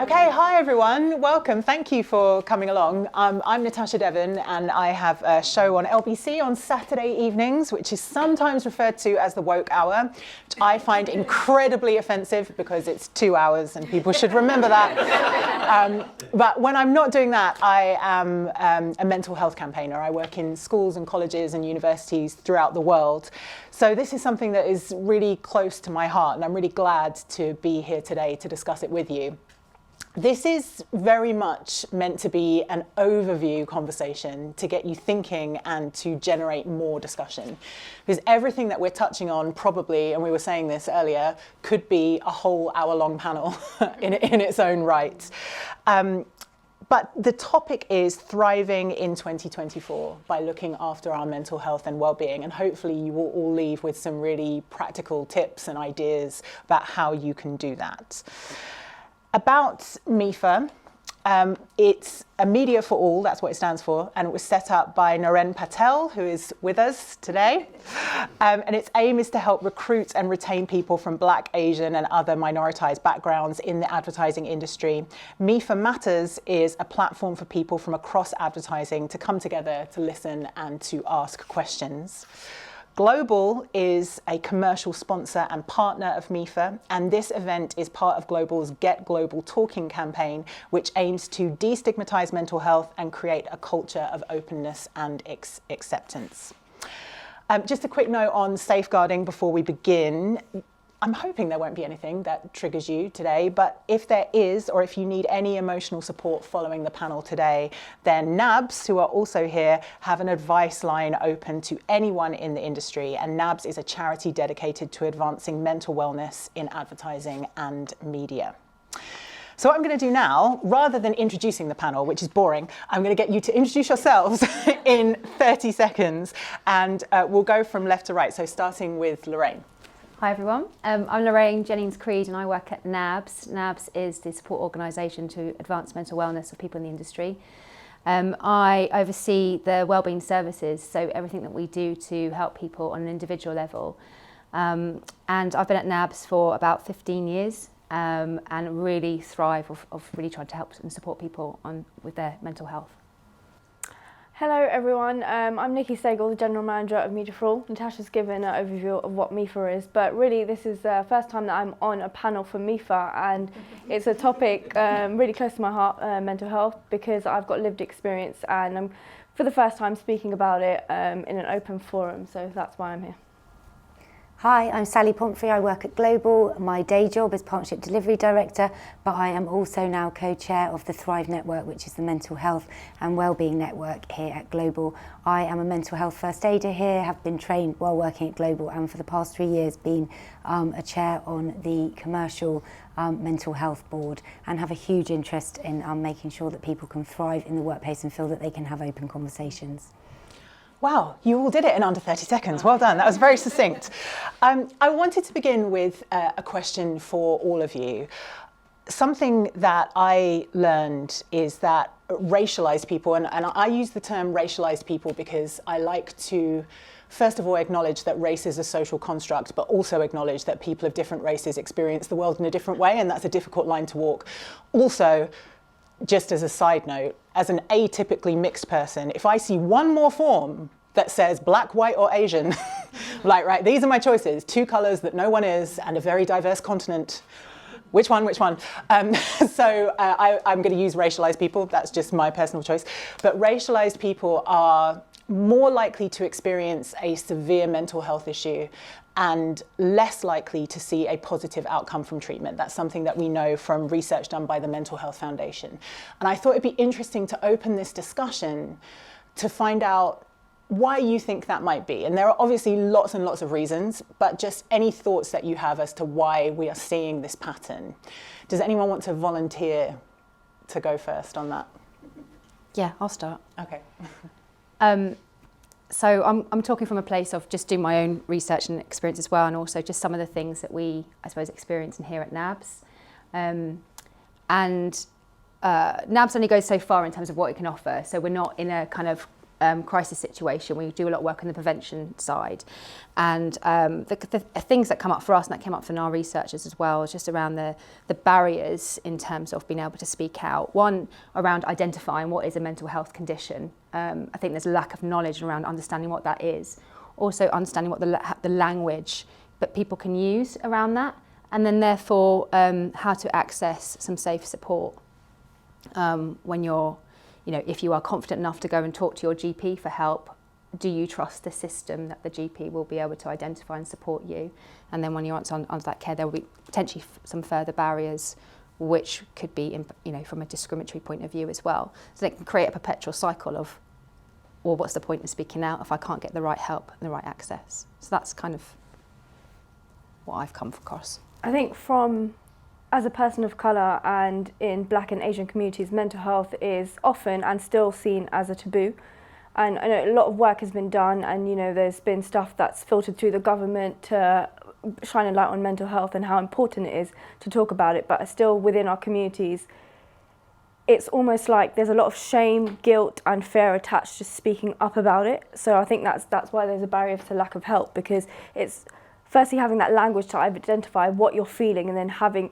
Okay, hi everyone, welcome. Thank you for coming along. I'm Natasha Devon and I have a show on LBC on Saturday evenings, which is sometimes referred to as the woke hour, which I find incredibly offensive because it's 2 hours and people should remember that. But when I'm not doing that, I am a mental health campaigner. I work in schools and colleges and universities throughout the world. So this is something that is really close to my heart and I'm really glad to be here today to discuss it with you. This is very much meant to be an overview conversation to get you thinking and to generate more discussion. Because everything that we're touching on probably, and we were saying this earlier, could be a whole hour-long panel in its own right. But the topic is thriving in 2024 by looking after our mental health and well-being. And hopefully you will all leave with some really practical tips and ideas about how you can do that. About MEFA, it's a media for all, that's what it stands for, and it was set up by Naren Patel, who is with us today. And its aim is to help recruit and retain people from Black, Asian and other minoritized backgrounds in the advertising industry. MEFA Matters is a platform for people from across advertising to come together to listen and to ask questions. Global is a commercial sponsor and partner of MEFA, and this event is part of Global's Get Global Talking campaign, which aims to destigmatize mental health and create a culture of openness and acceptance. Just a quick note on safeguarding before we begin. I'm hoping there won't be anything that triggers you today, but if there is, or if you need any emotional support following the panel today, then NABS, who are also here, have an advice line open to anyone in the industry. And NABS is a charity dedicated to advancing mental wellness in advertising and media. So what I'm going to do now, rather than introducing the panel, which is boring, I'm going to get you to introduce yourselves in 30 seconds, and we'll go from left to right. So starting with Lorraine. Hi everyone, I'm Lorraine Jennings-Creed and I work at NABS. NABS is the support organisation to advance mental wellness of people in the industry. I oversee the wellbeing services, so everything that we do to help people on an individual level. And I've been at NABS for about 15 years and really thrive of really trying to help and support people with their mental health. Hello everyone, I'm Nikki Sagal, the General Manager of Media for All. Natasha's given an overview of what MEFA is, but really this is the first time that I'm on a panel for MEFA, and it's a topic really close to my heart, mental health, because I've got lived experience and I'm for the first time speaking about it in an open forum, so that's why I'm here. Hi, I'm Sally Pomfrey. I work at Global. My day job is Partnership Delivery Director, but I am also now co-chair of the Thrive Network, which is the mental health and wellbeing network here at Global. I am a mental health first aider here, have been trained while working at Global, and for the past 3 years been a chair on the commercial mental health board, and have a huge interest in making sure that people can thrive in the workplace and feel that they can have open conversations. Wow, you all did it in under 30 seconds. Well done. That was very succinct. I wanted to begin with a question for all of you. Something that I learned is that racialized people, and I use the term racialized people because I like to, first of all, acknowledge that race is a social construct, but also acknowledge that people of different races experience the world in a different way, and that's a difficult line to walk. Also, just as a side note, as an atypically mixed person, if I see one more form that says black, white, or Asian, like, right, these are my choices, 2 colors that no one is, and a very diverse continent. Which one? So I'm going to use racialized people. That's just my personal choice. But racialized people are more likely to experience a severe mental health issue and less likely to see a positive outcome from treatment. That's something that we know from research done by the Mental Health Foundation. And I thought it'd be interesting to open this discussion to find out why you think that might be. And there are obviously lots and lots of reasons, but just any thoughts that you have as to why we are seeing this pattern. Does anyone want to volunteer to go first on that? Yeah, I'll start. Okay. So I'm talking from a place of just doing my own research and experience as well, and also just some of the things that we, I suppose, experience in here at NABS. NABS only goes so far in terms of what it can offer. So we're not in a kind of crisis situation. We do a lot of work on the prevention side, and the things that come up for us, and that came up from our researchers as well, is just around the barriers in terms of being able to speak out. One, around identifying what is a mental health condition. I think there's a lack of knowledge around understanding what that is. Also understanding what the language that people can use around that, and then therefore how to access some safe support when you're, if you are confident enough to go and talk to your GP for help. Do you trust the system that the GP will be able to identify and support you? And then when you're onto that care, there will be potentially some further barriers, which could be, from a discriminatory point of view as well. So they can create a perpetual cycle of, well, what's the point of speaking out if I can't get the right help and the right access? So that's kind of what I've come across. I think as a person of colour and in Black and Asian communities, mental health is often and still seen as a taboo. And I know a lot of work has been done, and there's been stuff that's filtered through the government to shine a light on mental health and how important it is to talk about it, but still within our communities, it's almost like there's a lot of shame, guilt and fear attached to speaking up about it. So I think that's why there's a barrier to lack of help, because it's firstly having that language to identify what you're feeling, and then having,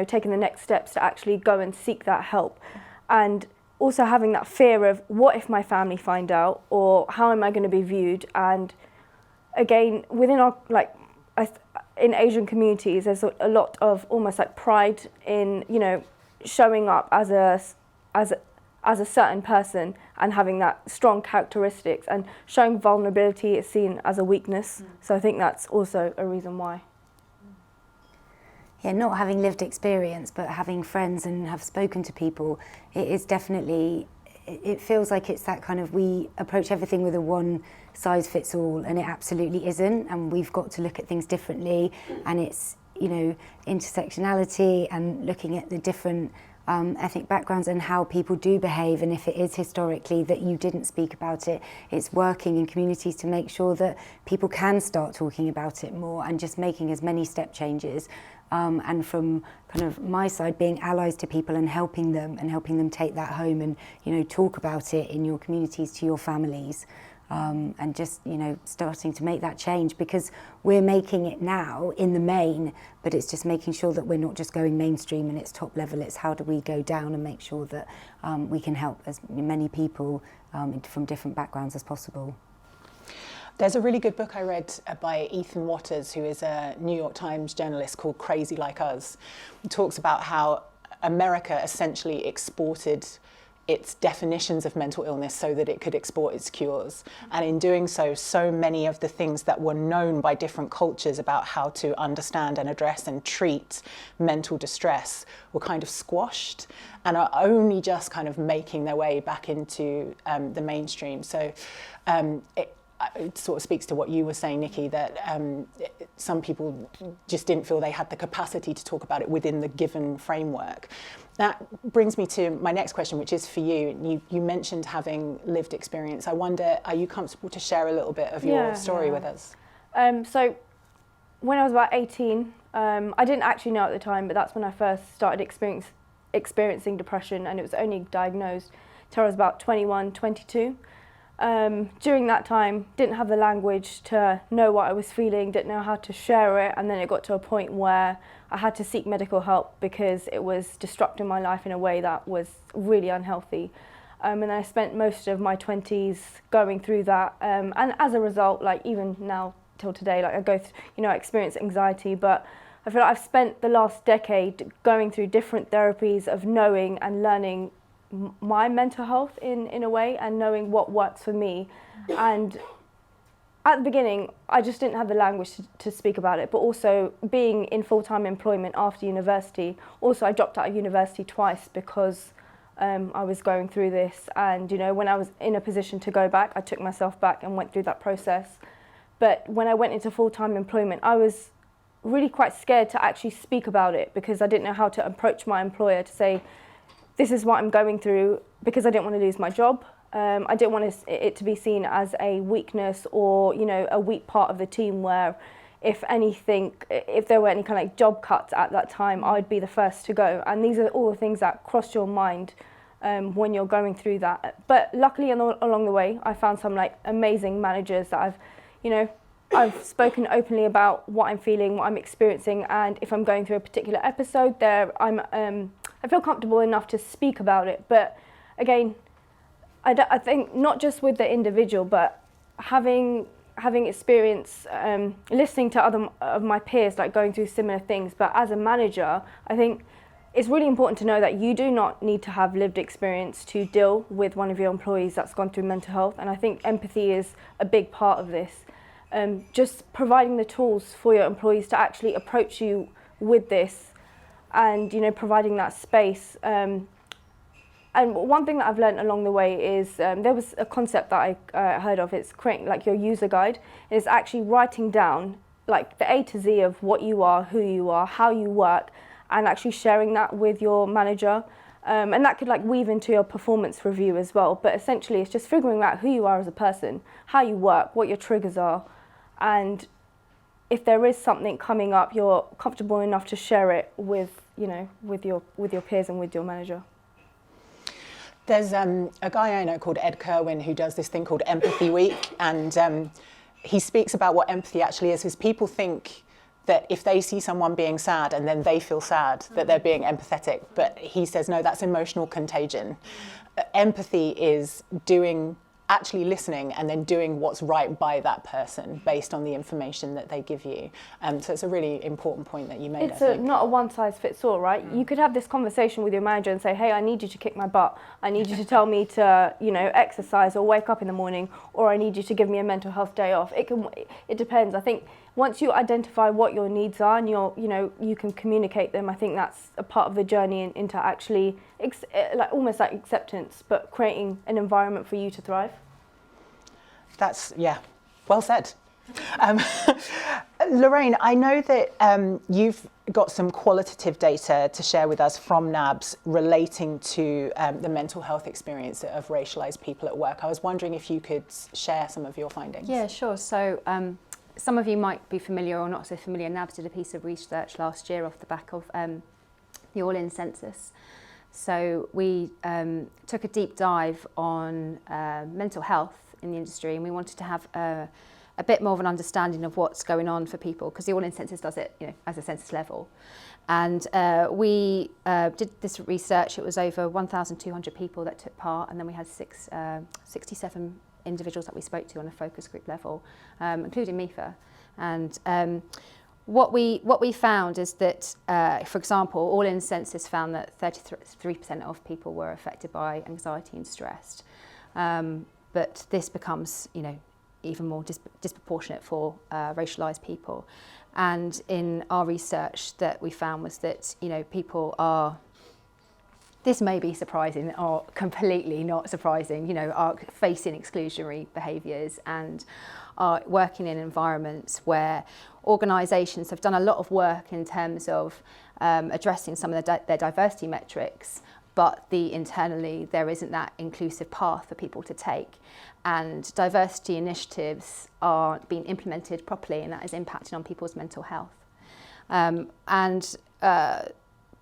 taking the next steps to actually go and seek that help. And also having that fear of, what if my family find out, or how am I going to be viewed? And again, within our, in Asian communities, there's a lot of almost like pride in, showing up as a certain person and having that strong characteristics, and showing vulnerability is seen as a weakness. So I think that's also a reason why. Yeah, not having lived experience, but having friends and have spoken to people, it is definitely, it feels like it's that kind of, we approach everything with a one size fits all, and it absolutely isn't, and we've got to look at things differently, and it's, intersectionality and looking at the different ethnic backgrounds and how people do behave, and if it is historically that you didn't speak about it, it's working in communities to make sure that people can start talking about it more, and just making as many step changes. And from kind of my side, being allies to people and helping them take that home and, talk about it in your communities to your families, and just, starting to make that change, because we're making it now in the main, but it's just making sure that we're not just going mainstream and it's top level, it's how do we go down and make sure that we can help as many people from different backgrounds as possible. There's a really good book I read by Ethan Watters, who is a New York Times journalist, called Crazy Like Us. It talks about how America essentially exported its definitions of mental illness so that it could export its cures. And in doing so, so many of the things that were known by different cultures about how to understand and address and treat mental distress were kind of squashed and are only just kind of making their way back into the mainstream. So it sort of speaks to what you were saying, Nikki, that some people just didn't feel they had the capacity to talk about it within the given framework. That brings me to my next question, which is for you. You mentioned having lived experience. I wonder, are you comfortable to share a little bit of your story with us? So when I was about 18, I didn't actually know at the time, but that's when I first started experiencing depression, and it was only diagnosed till I was about 21, 22. During that time, didn't have the language to know what I was feeling, didn't know how to share it, and then it got to a point where I had to seek medical help because it was disrupting my life in a way that was really unhealthy. And I spent most of my 20s going through that, and as a result, even now till today, I go through, I experience anxiety, but I feel like I've spent the last decade going through different therapies of knowing and learning my mental health in a way, and knowing what works for me. And at the beginning, I just didn't have the language to speak about it, but also being in full-time employment after university. Also, I dropped out of university twice because I was going through this, and when I was in a position to go back, I took myself back and went through that process. But when I went into full-time employment, I was really quite scared to actually speak about it, because I didn't know how to approach my employer to say, this is what I'm going through, because I didn't want to lose my job. I didn't want it to be seen as a weakness or, a weak part of the team where if there were any kind of job cuts at that time, I'd be the first to go. And these are all the things that cross your mind when you're going through that. But luckily along the way, I found some like amazing managers that I've spoken openly about what I'm feeling, what I'm experiencing, and if I'm going through a particular episode, I feel comfortable enough to speak about it. But again, I think not just with the individual, but having experience listening to other of my peers like going through similar things. But as a manager, I think it's really important to know that you do not need to have lived experience to deal with one of your employees that's gone through mental health. And I think empathy is a big part of this. Just providing the tools for your employees to actually approach you with this, and providing that space. And one thing that I've learned along the way is there was a concept that I heard of. It's creating like your user guide. It's actually writing down like the A to Z of what you are, who you are, how you work, and actually sharing that with your manager. And that could like weave into your performance review as well. But essentially, it's just figuring out who you are as a person, how you work, what your triggers are, and if there is something coming up, you're comfortable enough to share it with your peers and with your manager. There's a guy I know called Ed Kerwin who does this thing called Empathy Week, and he speaks about what empathy actually is, because people think that if they see someone being sad and then they feel sad, that they're being empathetic. But he says, no, that's emotional contagion. Empathy is actually listening and then doing what's right by that person based on the information that they give you. So it's a really important point that you made. It's not a one-size-fits-all, right? You could have this conversation with your manager and say, hey, I need you to kick my butt. I need you to tell me to, exercise or wake up in the morning, or I need you to give me a mental health day off. It depends. I think once you identify what your needs are and you can communicate them, I think that's a part of the journey into actually almost like acceptance, but creating an environment for you to thrive. That's, well said. Lorraine, I know that you've got some qualitative data to share with us from NABS relating to the mental health experience of racialised people at work. I was wondering if you could share some of your findings. Yeah, sure. So some of you might be familiar or not so familiar. NABS did a piece of research last year off the back of the All-In Census. So we took a deep dive on mental health in the industry, and we wanted to have a bit more of an understanding of what's going on for people, because the All-In Census does it as a census level. And we did this research. It was over 1,200 people that took part, and then we had 67 individuals that we spoke to on a focus group level, including MEFA. And what we found is that, for example, All-In Census found that 33% of people were affected by anxiety and stress. But this becomes, even more disproportionate for racialised people. And in our research that we found was that, people are, this may be surprising or completely not surprising, are facing exclusionary behaviours and are working in environments where organisations have done a lot of work in terms of addressing some of their diversity metrics, but internally there isn't that inclusive path for people to take. And diversity initiatives aren't being implemented properly, and that is impacting on people's mental health.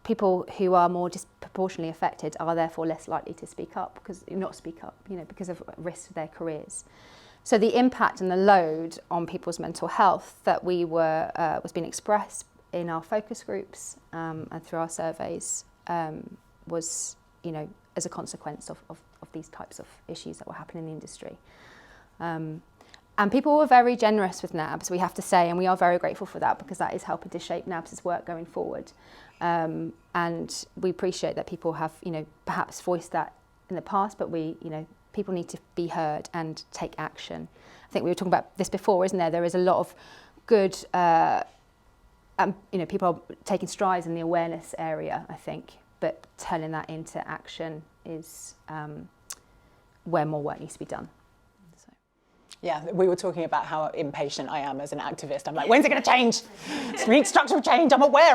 People who are more disproportionately affected are therefore less likely to speak up, because of risk to their careers. So the impact and the load on people's mental health that was being expressed in our focus groups and through our surveys was, as a consequence of these types of issues that were happening in the industry. And people were very generous with NABS, we have to say, and we are very grateful for that, because that is helping to shape NABS's work going forward. And we appreciate that people have, perhaps voiced that in the past, but people need to be heard and take action. I think we were talking about this before, isn't there? There is a lot of good, people are taking strides in the awareness area, I think, but turning that into action is where more work needs to be done. So. Yeah, we were talking about how impatient I am as an activist. I'm like, when's it going to change? We need structural change. I'm aware.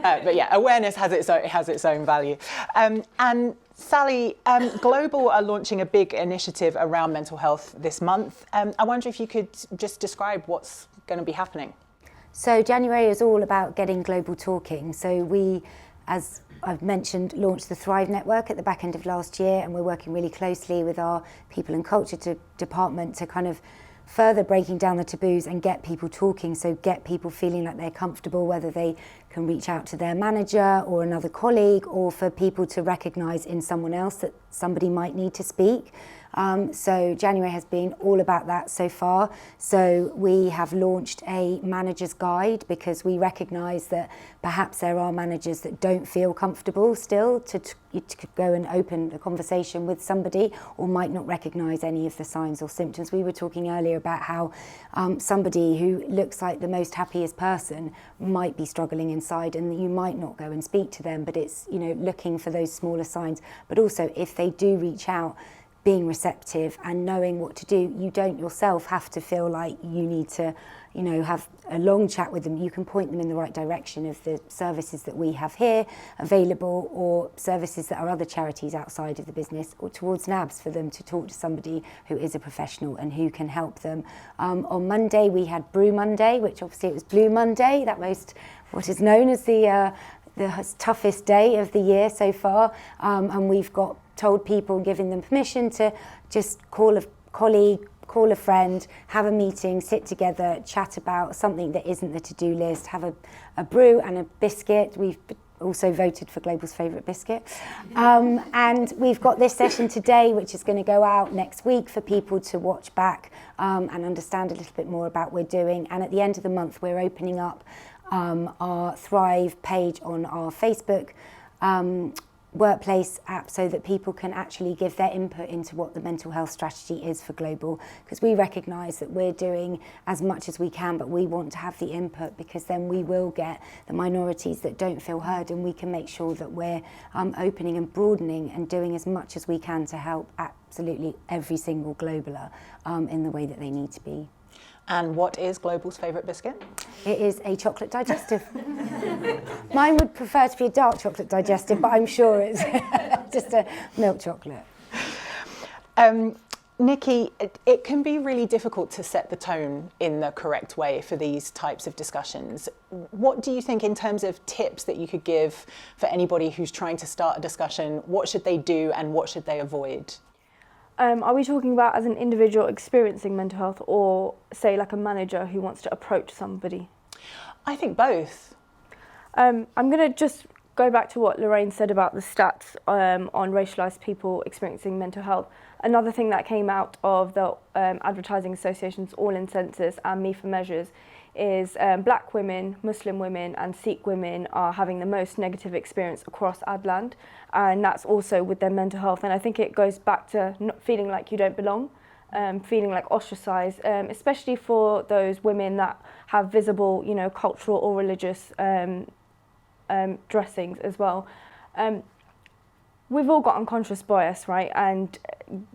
But yeah, awareness has its own value. And Sally, Global are launching a big initiative around mental health this month. I wonder if you could just describe what's going to be happening. So January is all about getting Global talking. So we, as I've mentioned launched the Thrive Network at the back end of last year, and we're working really closely with our people and culture department to kind of further breaking down the taboos and get people talking, so get people feeling like they're comfortable, whether they can reach out to their manager or another colleague, or for people to recognise in someone else that somebody might need to speak. So January has been all about that so far. So we have launched a manager's guide because we recognise that perhaps there are managers that don't feel comfortable still to go and open a conversation with somebody, or might not recognise any of the signs or symptoms. We were talking earlier about how somebody who looks like the most happiest person might be struggling inside, and you might not go and speak to them, but it's, you know, looking for those smaller signs. But also, if they do reach out, being receptive and knowing what to do. You don't yourself have to feel like you need to, you know, have a long chat with them. You can point them in the right direction of the services that we have here available, or services that are other charities outside of the business, or towards NABS for them to talk to somebody who is a professional and who can help them. On Monday we had Brew Monday, which obviously it was Blue Monday, what is known as the toughest day of the year so far, and we've told people, giving them permission to just call a colleague, call a friend, have a meeting, sit together, chat about something that isn't the to-do list, have a brew and a biscuit. We've also voted for Global's favourite biscuit. And we've got this session today, which is going to go out next week for people to watch back and understand a little bit more about what we're doing. And at the end of the month, we're opening up our Thrive page on our Facebook workplace app, so that people can actually give their input into what the mental health strategy is for Global, because we recognise that we're doing as much as we can, but we want to have the input, because then we will get the minorities that don't feel heard, and we can make sure that we're opening and broadening and doing as much as we can to help absolutely every single Globaler in the way that they need to be. And what is Global's favourite biscuit? It is a chocolate digestive. Mine would prefer to be a dark chocolate digestive, but I'm sure it's just a milk chocolate. Nikki, it can be really difficult to set the tone in the correct way for these types of discussions. What do you think, in terms of tips that you could give for anybody who's trying to start a discussion? What should they do and what should they avoid? Are we talking about as an individual experiencing mental health, or say like a manager who wants to approach somebody? I think both. I'm going to just go back to what Lorraine said about the stats on racialised people experiencing mental health. Another thing that came out of the Advertising Association's All-in Census and MEFA Measures is black women, Muslim women and Sikh women are having the most negative experience across Adland, and that's also with their mental health. And I think it goes back to not feeling like you don't belong, feeling like ostracised, especially for those women that have visible, you know, cultural or religious dressings as well. We've all got unconscious bias, right? And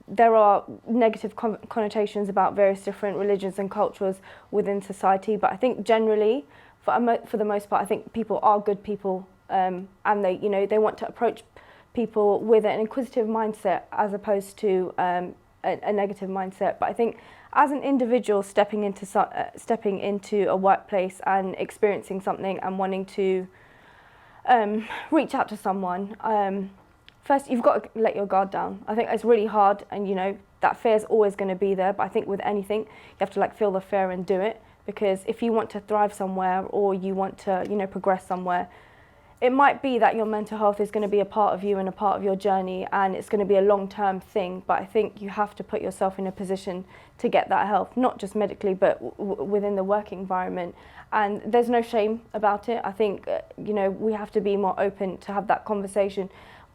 there are negative connotations about various different religions and cultures within society. But I think generally, for the most part, I think people are good people, and they, you know, they want to approach people with an inquisitive mindset as opposed to a negative mindset. But I think as an individual stepping into a workplace and experiencing something and wanting to reach out to someone, first, you've got to let your guard down. I think it's really hard, and you know that fear is always going to be there. But I think with anything, you have to like feel the fear and do it. Because if you want to thrive somewhere, or you want to, you know, progress somewhere, it might be that your mental health is going to be a part of you and a part of your journey, and it's going to be a long-term thing. But I think you have to put yourself in a position to get that help, not just medically, but within the work environment. And there's no shame about it. I think you know, we have to be more open to have that conversation.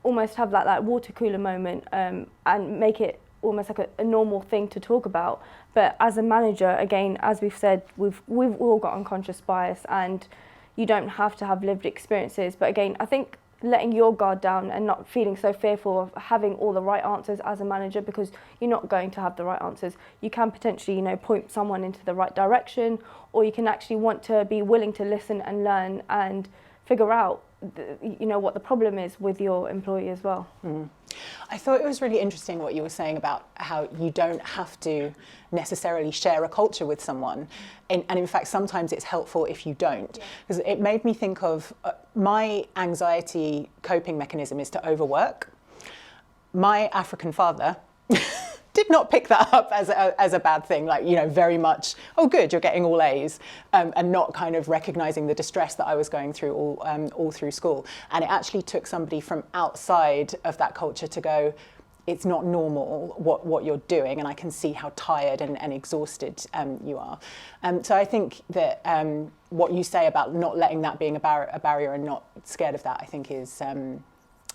Almost have that water cooler moment, and make it almost like a normal thing to talk about. But as a manager, again, as we've said, we've all got unconscious bias, and you don't have to have lived experiences. But again, I think letting your guard down and not feeling so fearful of having all the right answers as a manager, because you're not going to have the right answers. You can potentially, you know, point someone into the right direction, or you can actually want to be willing to listen and learn and figure out, you know, what the problem is with your employee as well. I thought it was really interesting what you were saying about how you don't have to necessarily share a culture with someone. And in fact, sometimes it's helpful if you don't. Because it made me think of my anxiety coping mechanism is to overwork. My African father did not pick that up as a bad thing, like, you know, very much, oh good, you're getting all A's, and not kind of recognizing the distress that I was going through all through school. And it actually took somebody from outside of that culture to go, it's not normal what you're doing, and I can see how tired and exhausted you are. So I think that what you say about not letting that being a barrier and not scared of that, I think is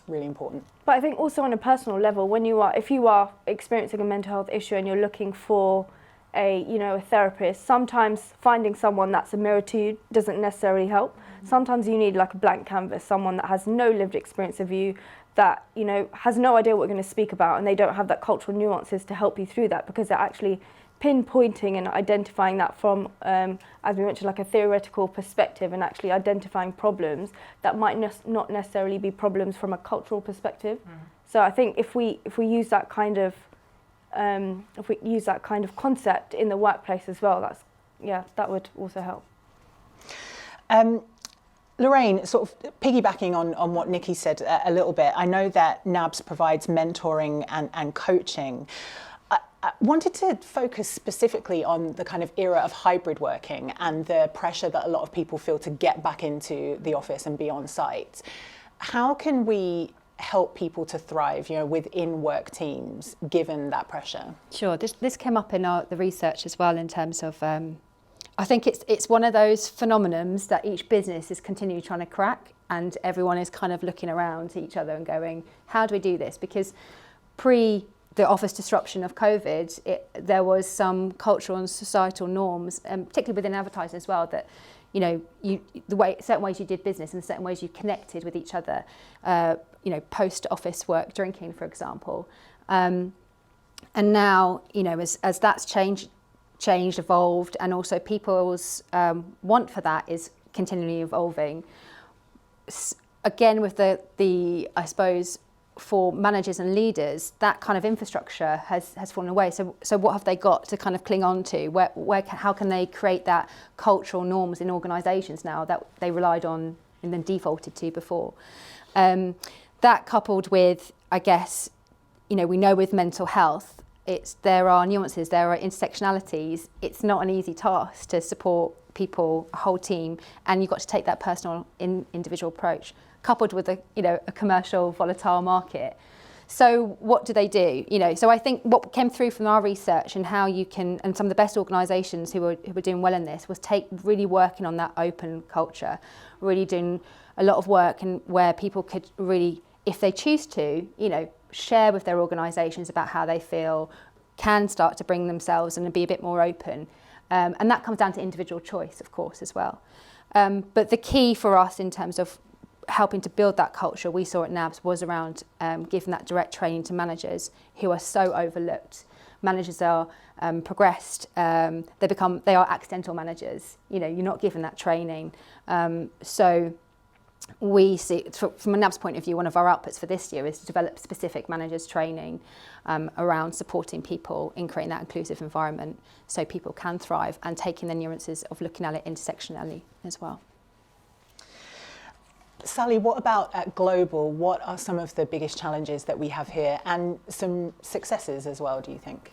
really important. But I think also on a personal level, if you are experiencing a mental health issue and you're looking for a therapist, sometimes finding someone that's a mirror to you doesn't necessarily help. Sometimes you need like a blank canvas, someone that has no lived experience of you, that has no idea what we're going to speak about, and they don't have that cultural nuances to help you through that, because they're actually pinpointing and identifying that from, as we mentioned, like a theoretical perspective, and actually identifying problems that might not necessarily be problems from a cultural perspective. So I think if we use that kind of concept in the workplace as well, that would also help. Lorraine, sort of piggybacking on what Nikki said a little bit, I know that NABS provides mentoring and coaching. I wanted to focus specifically on the kind of era of hybrid working and the pressure that a lot of people feel to get back into the office and be on site. How can we help people to thrive, within work teams, given that pressure? Sure, this came up in the research as well, in terms of, I think it's one of those phenomenons that each business is continually trying to crack, and everyone is kind of looking around to each other and going, how do we do this? Because the office disruption of COVID, there was some cultural and societal norms, particularly within advertising as well, that certain ways you did business and certain ways you connected with each other, post office work, drinking, for example, and now as that's changed, evolved, and also people's want for that is continually evolving. Again, with the I suppose, for managers and leaders, that kind of infrastructure has fallen away. So what have they got to kind of cling on to? How can they create that cultural norms in organisations now that they relied on and then defaulted to before? That coupled with, I guess, we know with mental health, there are nuances, there are intersectionalities. It's not an easy task to support people, a whole team, and you've got to take that personal individual approach, coupled with a commercial volatile market. So what do they do? So I think what came through from our research and how you can, and some of the best organisations who were doing well in this, was really working on that open culture, really doing a lot of work, and where people could really, if they choose to, share with their organisations about how they feel, can start to bring themselves and be a bit more open. And that comes down to individual choice, of course, as well. But the key for us in terms of helping to build that culture we saw at NABS was around giving that direct training to managers who are so overlooked. Managers are progressed, they are accidental managers. You're not given that training. So we see, from a NABS point of view, one of our outputs for this year is to develop specific managers training around supporting people in creating that inclusive environment so people can thrive, and taking the nuances of looking at it intersectionally as well. Sally, what about at Global? What are some of the biggest challenges that we have here, and some successes as well, do you think?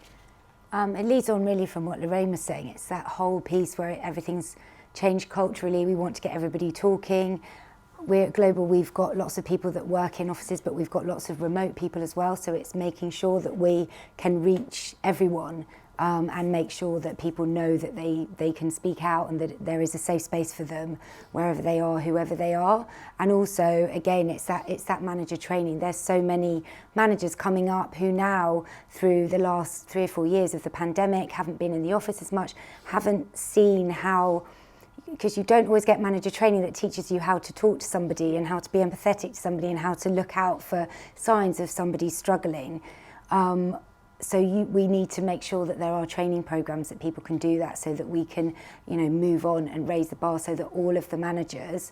It leads on really from what Lorraine was saying. It's that whole piece where everything's changed culturally. We want to get everybody talking. We're at Global, we've got lots of people that work in offices, but we've got lots of remote people as well. So it's making sure that we can reach everyone and make sure that people know that they can speak out, and that there is a safe space for them wherever they are, whoever they are. And also, again, it's that manager training. There's so many managers coming up who now, through the last 3 or 4 years of the pandemic, haven't been in the office as much, haven't seen how, because you don't always get manager training that teaches you how to talk to somebody and how to be empathetic to somebody and how to look out for signs of somebody struggling. So we need to make sure that there are training programs that people can do that, so that we can, move on and raise the bar, so that all of the managers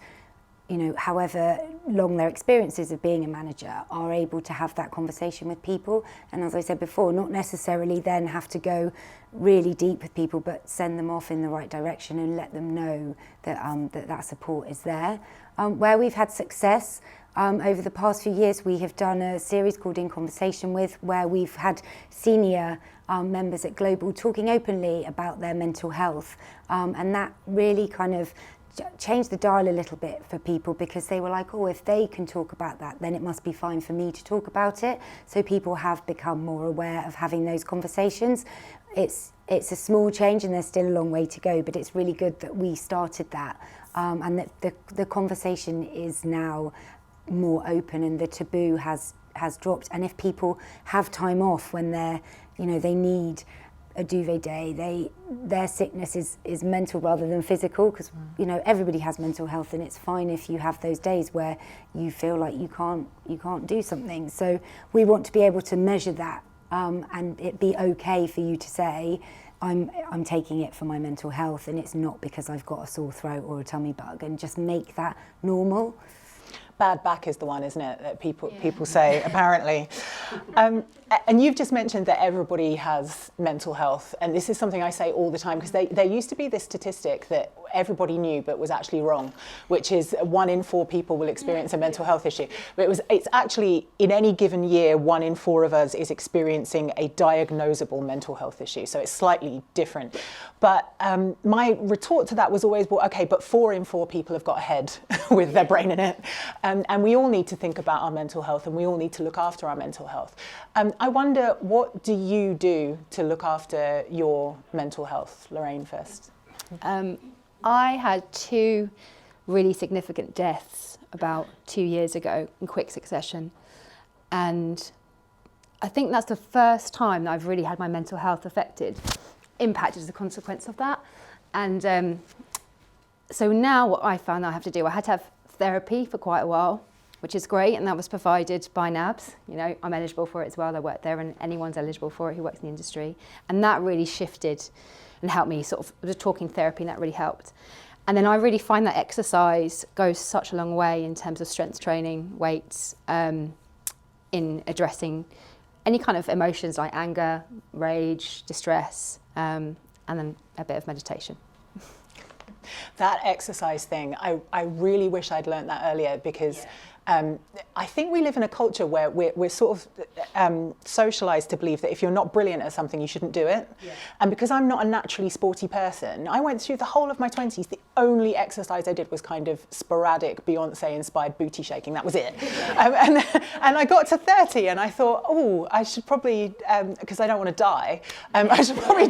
you know, however long their experiences of being a manager, are able to have that conversation with people. And as I said before, not necessarily then have to go really deep with people, but send them off in the right direction and let them know that that support is there. Where we've had success over the past few years, we have done a series called In Conversation With, where we've had senior members at Global talking openly about their mental health. And that really kind of changed the dial a little bit for people, because they were like, oh, if they can talk about that, then it must be fine for me to talk about it. So people have become more aware of having those conversations. It's a small change and there's still a long way to go, but it's really good that we started that, and that the conversation is now more open and the taboo has dropped. And if people have time off when they're, you know, they need a duvet day, their sickness is mental rather than physical, because you know, everybody has mental health, and it's fine if you have those days where you feel like you can't do something. So we want to be able to measure that, and it be okay for you to say, I'm taking it for my mental health, and it's not because I've got a sore throat or a tummy bug, and just make that normal. Bad back is the one, isn't it, that people say, apparently. And you've just mentioned that everybody has mental health, and this is something I say all the time, because there used to be this statistic that everybody knew but was actually wrong, which is 1 in 4 people will experience a mental health issue. But it's actually, in any given year, 1 in 4 of us is experiencing a diagnosable mental health issue, so it's slightly different. But my retort to that was always, well, okay, but 4 in 4 people have got a head with their brain in it. And we all need to think about our mental health, and we all need to look after our mental health. I wonder, what do you do to look after your mental health? Lorraine first. I had 2 really significant deaths about 2 years ago in quick succession. And I think that's the first time that I've really had my mental health impacted as a consequence of that. And so now what I found I have to do, I had to have therapy for quite a while, which is great, and that was provided by NABS. You know, I'm eligible for it as well. I work there, and anyone's eligible for it who works in the industry. And that really shifted and helped me sort of, the talking therapy, and that really helped. And then I really find that exercise goes such a long way in terms of strength training, weights, in addressing any kind of emotions like anger, rage, distress, and then a bit of meditation. That exercise thing, I really wish I'd learned that earlier, because I think we live in a culture where we're sort of socialised to believe that if you're not brilliant at something, you shouldn't do it. Yeah. And because I'm not a naturally sporty person, I went through the whole of my 20s, the only exercise I did was kind of sporadic Beyonce-inspired booty shaking. That was it. And I got to 30 and I thought, oh, I should probably, because I don't want to die, I should probably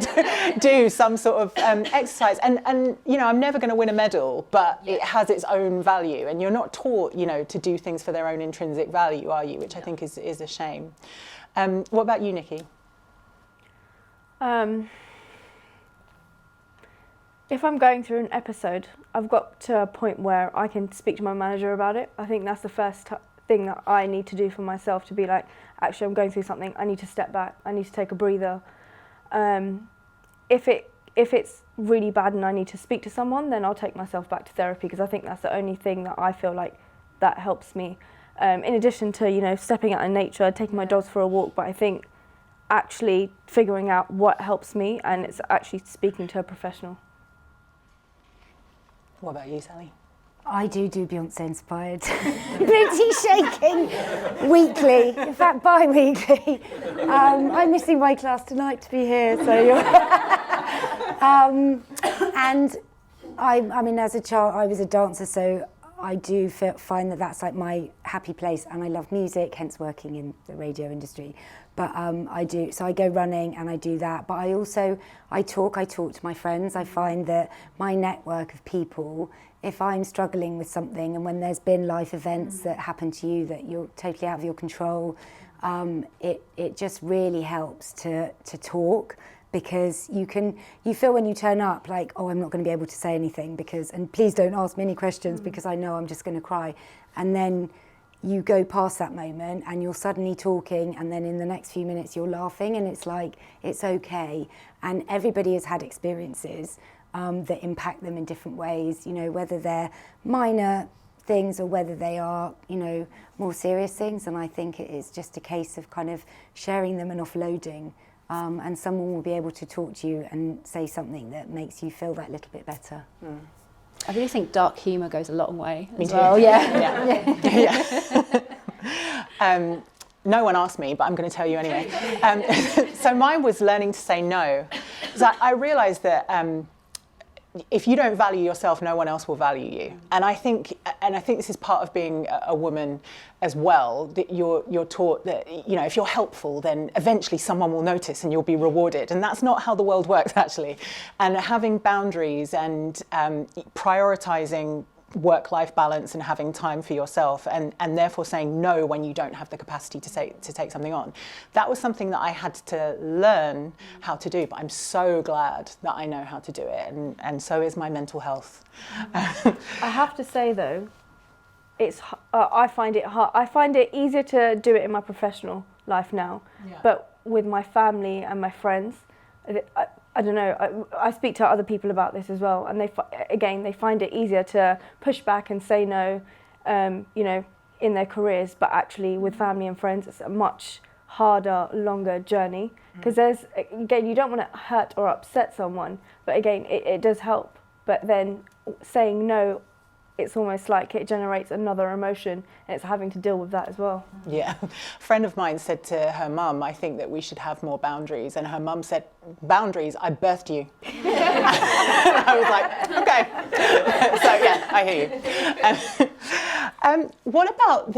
do some sort of exercise. And you know, I'm never going to win a medal, but it has its own value. And you're not taught, you know, to do things for their own intrinsic value, are you? Which I think is a shame. What about you, Nikki? If I'm going through an episode, I've got to a point where I can speak to my manager about it. I think that's the first thing that I need to do for myself, to be like, actually, I'm going through something. I need to step back. I need to take a breather. If it's really bad and I need to speak to someone, then I'll take myself back to therapy, because I think that's the only thing that I feel like that helps me. In addition to, you know, stepping out in nature, taking my dogs for a walk, but I think actually figuring out what helps me, and it's actually speaking to a professional. What about you, Sally? I do Beyonce inspired booty shaking weekly, in fact bi-weekly. I'm missing my class tonight to be here, so you're and I mean, as a child I was a dancer, so I do find that that's like my happy place, and I love music, hence working in the radio industry. But so I go running and I do that. But I talk to my friends. I find that my network of people, if I'm struggling with something, and when there's been life events that happen to you that you're totally out of your control, it just really helps to talk. Because you feel when you turn up like, oh, I'm not going to be able to say anything, and please don't ask me any questions because I know I'm just going to cry. And then you go past that moment and you're suddenly talking, and then in the next few minutes you're laughing, and it's like, it's okay. And everybody has had experiences that impact them in different ways, you know, whether they're minor things or whether they are, you know, more serious things. And I think it is just a case of kind of sharing them and offloading. And someone will be able to talk to you and say something that makes you feel that little bit better. I really think dark humour goes a long way as too. well. Yeah. No one asked me, but I'm going to tell you anyway. So mine was learning to say no. So I realised that if you don't value yourself, no one else will value you. And I think this is part of being a woman as well, that you're taught that, you know, if you're helpful, then eventually someone will notice and you'll be rewarded. And that's not how the world works, actually. And having boundaries and prioritising work-life balance and having time for yourself, and therefore saying no when you don't have the capacity to take something on. That was something that I had to learn how to do, but I'm so glad that I know how to do it, and so is my mental health. I have to say though, it's I find it hard. I find it easier to do it in my professional life now, but with my family and my friends, I don't know, I speak to other people about this as well, and they find it easier to push back and say no, you know, in their careers, but actually with family and friends, it's a much harder, longer journey, because again, you don't want to hurt or upset someone, but again, it does help. But then saying no, it's almost like it generates another emotion, and it's having to deal with that as well. Yeah. A friend of mine said to her mum, I think that we should have more boundaries. And her mum said, boundaries? I birthed you. I was like, okay. So yeah, I hear you. What about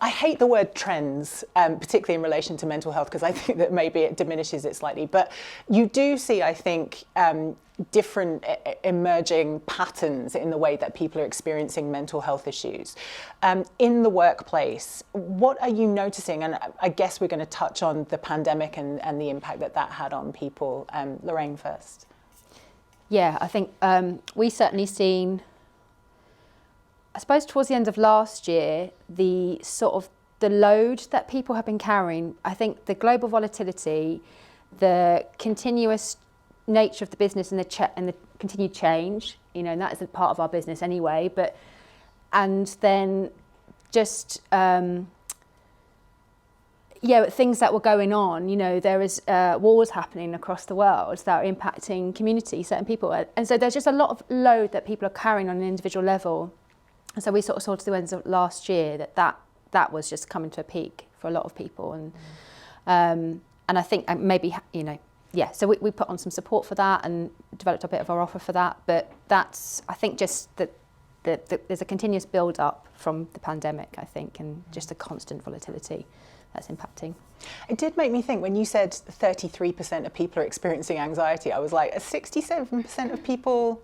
I hate the word trends, particularly in relation to mental health, because I think that maybe it diminishes it slightly. But you do see, I think, different emerging patterns in the way that people are experiencing mental health issues. In the workplace, what are you noticing? And I guess we're going to touch on the pandemic and the impact that had on people. Lorraine first. Yeah, I think we certainly seen, I suppose towards the end of last year, the sort of the load that people have been carrying. I think the global volatility, the continuous nature of the business and the continued change, you know, and that is a part of our business anyway, and then just things that were going on, you know, there is wars happening across the world that are impacting community, certain people, and so there's just a lot of load that people are carrying on an individual level. And so we sort of saw to the end of last year that was just coming to a peak for a lot of people, and I think maybe, you know, so we put on some support for that and developed a bit of our offer for that. But that's, I think, just that there's a continuous build-up from the pandemic, I think, and just the constant volatility that's impacting. It did make me think, when you said 33% of people are experiencing anxiety, I was like, are 67% of people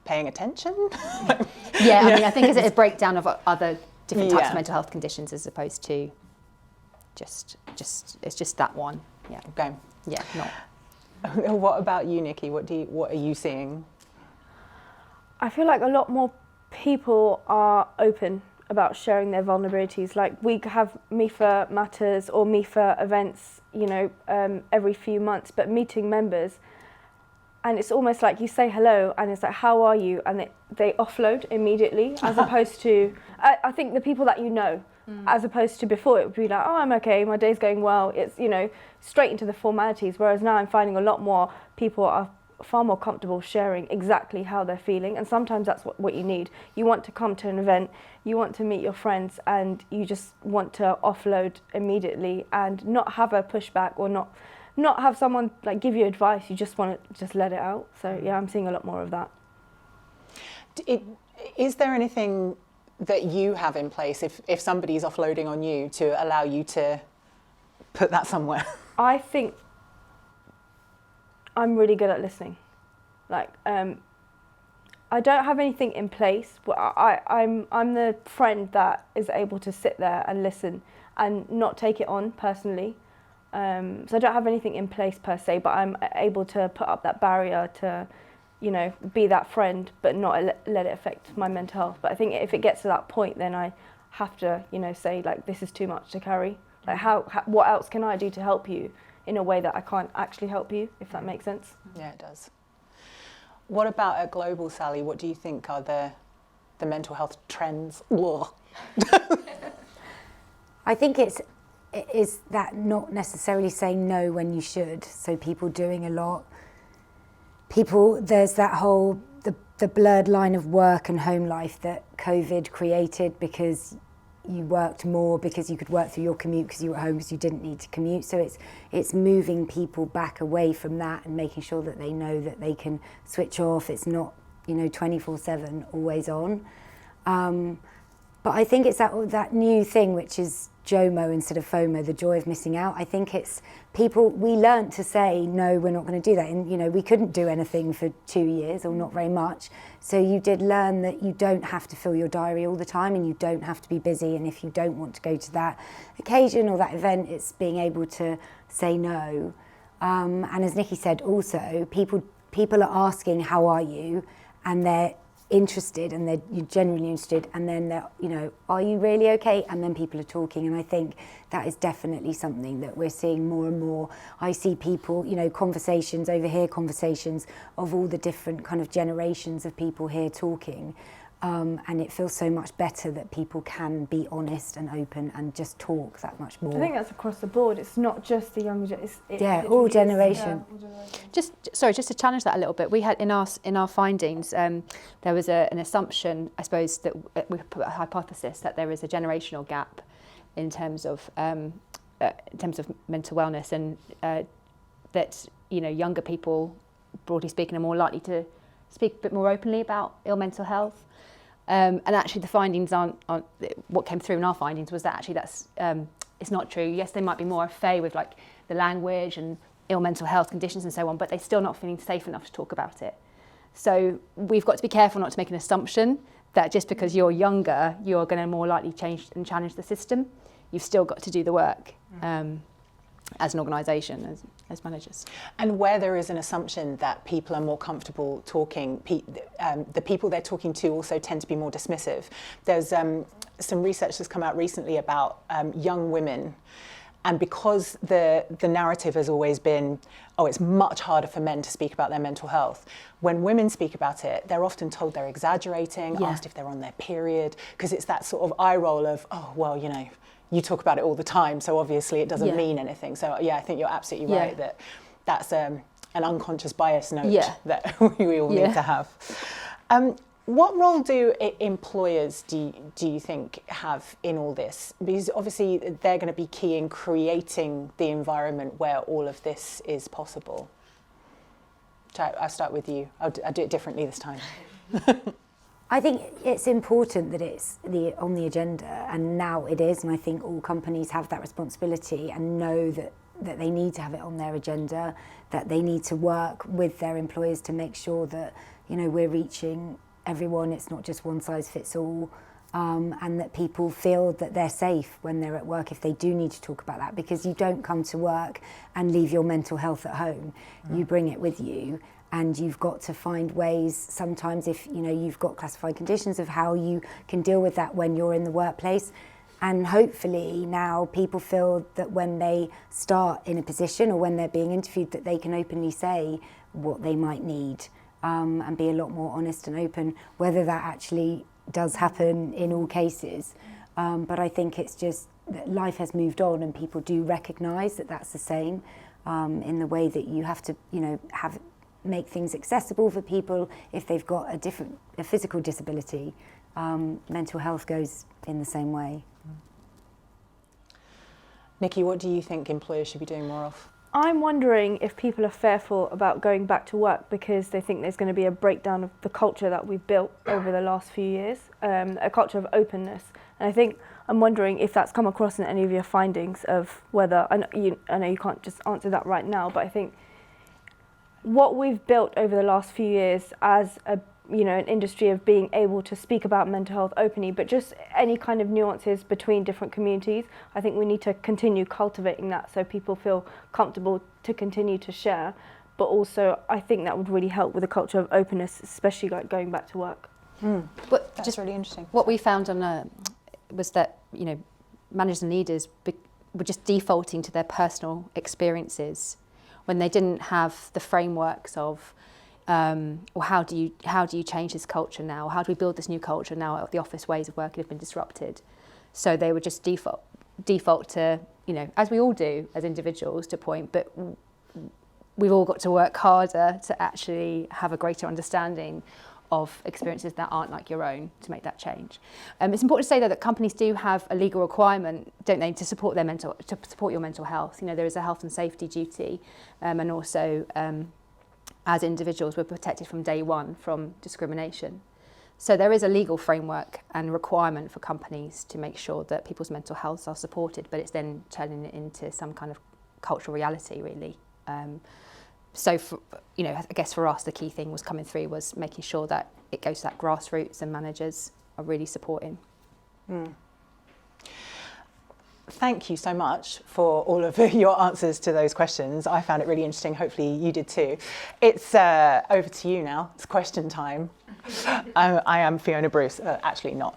paying attention? I mean, I think it's a breakdown of other different types of mental health conditions as opposed to just it's just that one. Yeah. Okay. Yeah, not. What about you, Nikki? What are you seeing? I feel like a lot more people are open about sharing their vulnerabilities. Like, we have MEFA Matters or MEFA events, you know, every few months, but meeting members, and it's almost like you say hello and it's like, how are you? And they offload immediately, as opposed to, I think the people that you know, as opposed to before, it would be like, oh, I'm okay, my day's going well. It's, you know, straight into the formalities. Whereas now I'm finding a lot more people are far more comfortable sharing exactly how they're feeling. And sometimes that's what you need. You want to come to an event, you want to meet your friends, and you just want to offload immediately and not have a pushback or not have someone like give you advice. You just want to just let it out. So yeah, I'm seeing a lot more of that. Is there anything that you have in place if somebody's offloading on you to allow you to put that somewhere? I think I'm really good at listening. Like, I don't have anything in place, but I'm the friend that is able to sit there and listen and not take it on personally. So I don't have anything in place per se, but I'm able to put up that barrier to, you know, be that friend, but not let it affect my mental health. But I think if it gets to that point, then I have to, you know, say, like, this is too much to carry. Like, what else can I do to help you in a way that I can't actually help you, if that makes sense? Yeah, it does. What about at Global, Sally? What do you think are the the mental health trends? Ugh. I think it is that not necessarily saying no when you should. So people doing a lot. There's that whole, the blurred line of work and home life that COVID created because you worked more, because you could work through your commute because you were at home because you didn't need to commute. So it's moving people back away from that and making sure that they know that they can switch off. It's not, 24/7 always on. But I think it's that new thing, which is JOMO instead of FOMO, the joy of missing out. I think it's people, we learnt to say, no, we're not going to do that. And, we couldn't do anything for 2 years or not very much. So you did learn that you don't have to fill your diary all the time and you don't have to be busy. And if you don't want to go to that occasion or that event, it's being able to say no. And as Nikki said, also, people are asking, how are you? And they're interested and you're genuinely interested, and then they're, are you really okay? And then people are talking, and I think that is definitely something that we're seeing more and more. I see people, conversations over here, conversations of all the different kind of generations of people here talking, and it feels so much better that people can be honest and open and just talk that much more. I think that's across the board. It's not just the younger generation. All generation. Just to challenge that a little bit, we had in our findings, there was an assumption, I suppose, that we put a hypothesis that there is a generational gap in terms of mental wellness, and that younger people, broadly speaking, are more likely to speak a bit more openly about ill mental health. And actually, the findings aren't what came through in our findings was that actually that's it's not true. Yes, they might be more au fait with like the language and ill mental health conditions and so on, but they're still not feeling safe enough to talk about it. So we've got to be careful not to make an assumption that just because you're younger, you're going to more likely change and challenge the system. You've still got to do the work as an organisation, as managers. And where there is an assumption that people are more comfortable talking, the people they're talking to also tend to be more dismissive. There's some research that's come out recently about young women. And because the narrative has always been, it's much harder for men to speak about their mental health. When women speak about it, they're often told they're exaggerating, asked if they're on their period, because it's that sort of eye roll of, you talk about it all the time, so obviously it doesn't mean anything. So I think you're absolutely right that that's an unconscious bias note that we all need to have. What role do employers, do you think, have in all this? Because obviously they're going to be key in creating the environment where all of this is possible. I'll start with you. I'll do it differently this time. I think it's important that it's on the agenda, and now it is, and I think all companies have that responsibility and know that they need to have it on their agenda, that they need to work with their employers to make sure that, we're reaching everyone, it's not just one size fits all, and that people feel that they're safe when they're at work if they do need to talk about that, because you don't come to work and leave your mental health at home. You bring it with you. And you've got to find ways, sometimes if you've got classified conditions, of how you can deal with that when you're in the workplace. And hopefully now people feel that when they start in a position or when they're being interviewed, that they can openly say what they might need, and be a lot more honest and open, whether that actually does happen in all cases. But I think it's just that life has moved on and people do recognise that that's the same, in the way that you have to, make things accessible for people if they've got a physical disability. Mental health goes in the same way. Nikki, what do you think employers should be doing more of? I'm wondering if people are fearful about going back to work because they think there's going to be a breakdown of the culture that we've built over the last few years, a culture of openness. And I'm wondering if that's come across in any of your findings of whether, I know you can't just answer that right now, but I think what we've built over the last few years as an industry of being able to speak about mental health openly, but just any kind of nuances between different communities, I think we need to continue cultivating that so people feel comfortable to continue to share. But also, I think that would really help with a culture of openness, especially like going back to work. But that's really interesting. What we found was that managers and leaders were just defaulting to their personal experiences when they didn't have the frameworks of or how do you change this culture now? How do we build this new culture now? The office ways of working have been disrupted. So they would just default to, as we all do as individuals, to point, but we've all got to work harder to actually have a greater understanding of experiences that aren't like your own to make that change. It's important to say though that companies do have a legal requirement, don't they, to support your mental health. There is a health and safety duty, and also as individuals we're protected from day one from discrimination. So there is a legal framework and requirement for companies to make sure that people's mental health are supported, but it's then turning it into some kind of cultural reality, really. So, I guess for us, the key thing was coming through was making sure that it goes to that grassroots and managers are really supporting. Thank you so much for all of your answers to those questions. I found it really interesting. Hopefully you did too. It's over to you now. It's question time. I am Fiona Bruce. Actually not.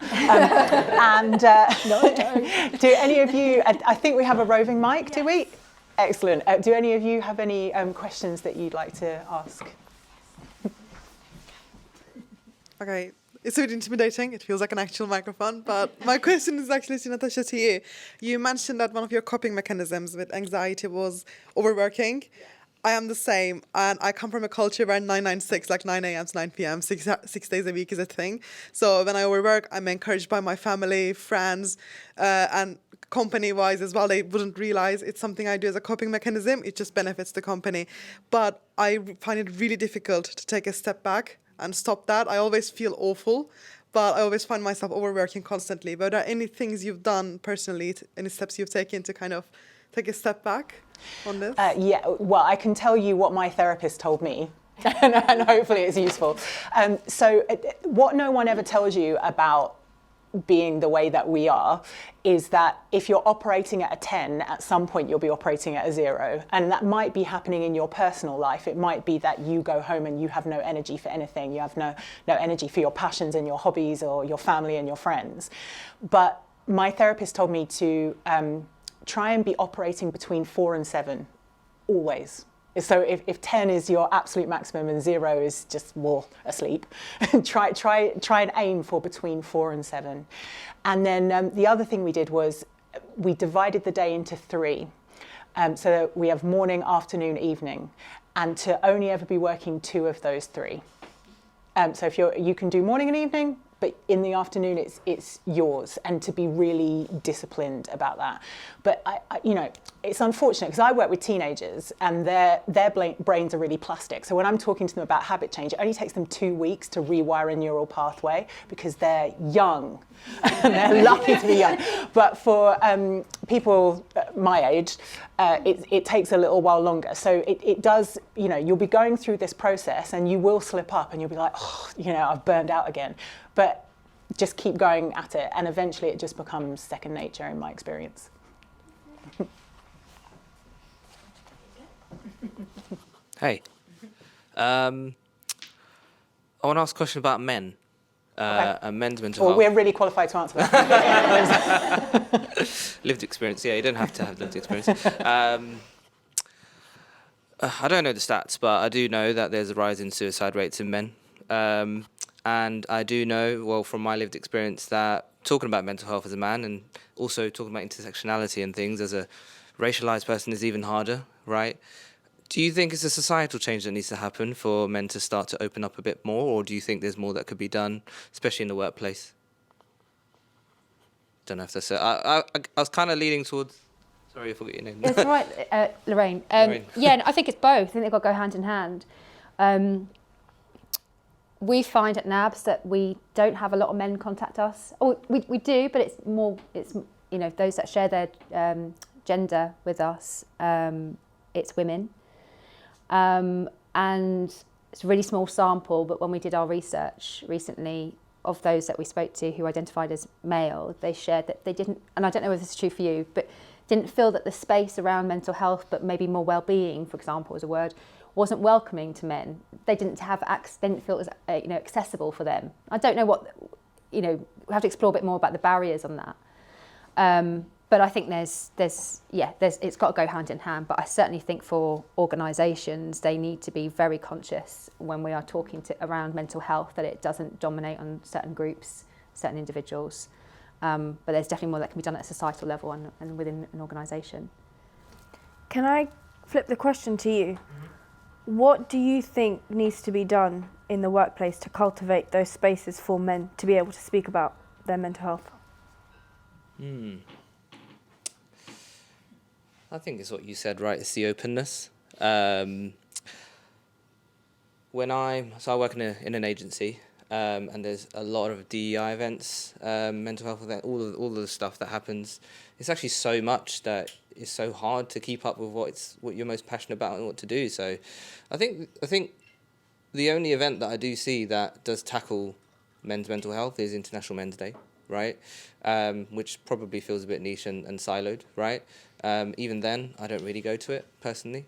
Do any of you, I think we have a roving mic, do we? Excellent. Do any of you have any questions that you'd like to ask? Okay. It's a bit intimidating. It feels like an actual microphone. But my question is actually to Natasha, to you. You mentioned that one of your coping mechanisms with anxiety was overworking. I am the same. And I come from a culture where 996, like 9 a.m. to 9 p.m., 6 days a week is a thing. So when I overwork, I'm encouraged by my family, friends, and company-wise as well. They wouldn't realize it's something I do as a coping mechanism. It just benefits the company. But I find it really difficult to take a step back and stop that. I always feel awful, but I always find myself overworking constantly. But are there any things you've done personally, any steps you've taken to kind of take a step back on this? Well, I can tell you what my therapist told me, and hopefully it's useful. So what no one ever tells you about being the way that we are is that if you're operating at a 10, at some point you'll be operating at a 0. And that might be happening in your personal life. It might be that you go home and you have no energy for anything. You have no energy for your passions and your hobbies or your family and your friends. But my therapist told me to try and be operating between 4 and 7, always. So if 10 is your absolute maximum and 0 is just more asleep, try and aim for between 4 and 7. And then the other thing we did was we divided the day into 3. So that we have morning, afternoon, evening, and to only ever be working 2 of those 3. So if you can do morning and evening, but in the afternoon it's yours, and to be really disciplined about that. But I it's unfortunate because I work with teenagers and their brains are really plastic. So when I'm talking to them about habit change, it only takes them 2 weeks to rewire a neural pathway because they're young and they're lucky to be young. But for people my age, it takes a little while longer. So it does, you'll be going through this process and you will slip up and you'll be like, I've burned out again. But just keep going at it, and eventually it just becomes second nature in my experience. Hey. I want to ask a question about men. Okay. And men's mental health. We're really qualified to answer that. Lived experience, yeah, you don't have to have lived experience. I don't know the stats, but I do know that there's a rise in suicide rates in men. And I do know, well, from my lived experience, that talking about mental health as a man and also talking about intersectionality and things as a racialized person is even harder, right? Do you think it's a societal change that needs to happen for men to start to open up a bit more, or do you think there's more that could be done, especially in the workplace? Don't know if that's... I was kind of leaning towards... Sorry, I forgot your name. It's all right, Lorraine. Lorraine. Yeah, I think it's both. I think they've got to go hand in hand. We find at NABS that we don't have a lot of men contact us. Oh, we do, but it's those that share their gender with us. It's women, and it's a really small sample. But when we did our research recently of those that we spoke to who identified as male, they shared that they didn't, and I don't know if this is true for you, but didn't feel that the space around mental health, but maybe more well-being, for example, is a word, wasn't welcoming to men. They didn't feel it was accessible for them. I don't know what, we have to explore a bit more about the barriers on that. but I think there's it's got to go hand in hand. But I certainly think for organisations, they need to be very conscious when we are talking around mental health that it doesn't dominate on certain groups, certain individuals. But there's definitely more that can be done at a societal level and within an organisation. Can I flip the question to you? What do you think needs to be done in the workplace to cultivate those spaces for men to be able to speak about their mental health? I think it's what you said, right? It's the openness. So I work in an agency, and there's a lot of DEI events, mental health events, all of the stuff that happens. It's actually so much that it's so hard to keep up with what you're most passionate about and what to do. So, I think the only event that I do see that does tackle men's mental health is International Men's Day, right? Which probably feels a bit niche and siloed, right? Even then, I don't really go to it personally,